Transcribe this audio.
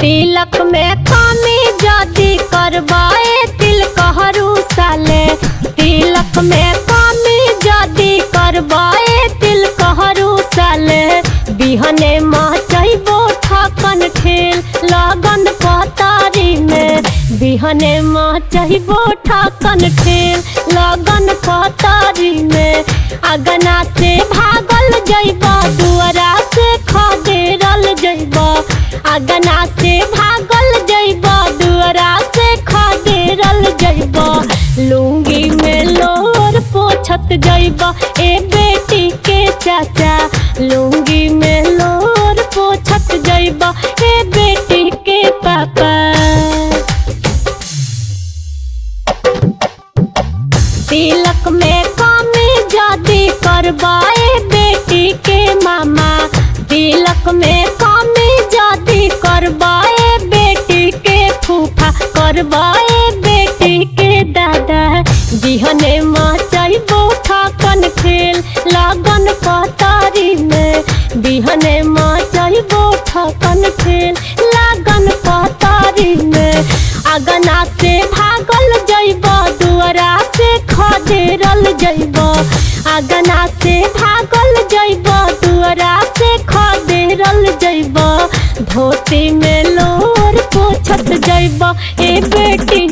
तिलक में कमी जदी करबाए तिल कहरू साले। तिलक में कमी जदी करबाए तिल कहरू साले। बिहने मचैबो ठकन खेल लगन पतारी में। बिहने मचैबो ठकन खेल लगन पतारी में। अगना से भागल जइबा दुआरा से खदेरल जइबा। अगना से भागल जइबा दुआरा से खदेरल जइबा। लुंगी में लोर पोछत जइबा ए बेटी के चाचा। लुंगी में लोर पोछत जइबा ए बेटी के पापा। तिलक में कमी जदी करबाए बेटी के मामा। तिलक में कमी जदी करबाए बेटी के फूफा। करबाए बेटी के दादा। बिहने मचैबो ठकन खेल लगन पतारी में। बिहने मचैबो ठकन खेल लगन पतारी में। अगना से भागल जइबा दुआरा से खदेरल जइबा। अगना से भागल जइबा दुआरा से खदेरल जइबा। धोती में लोर पोछत जइबा ए बेटी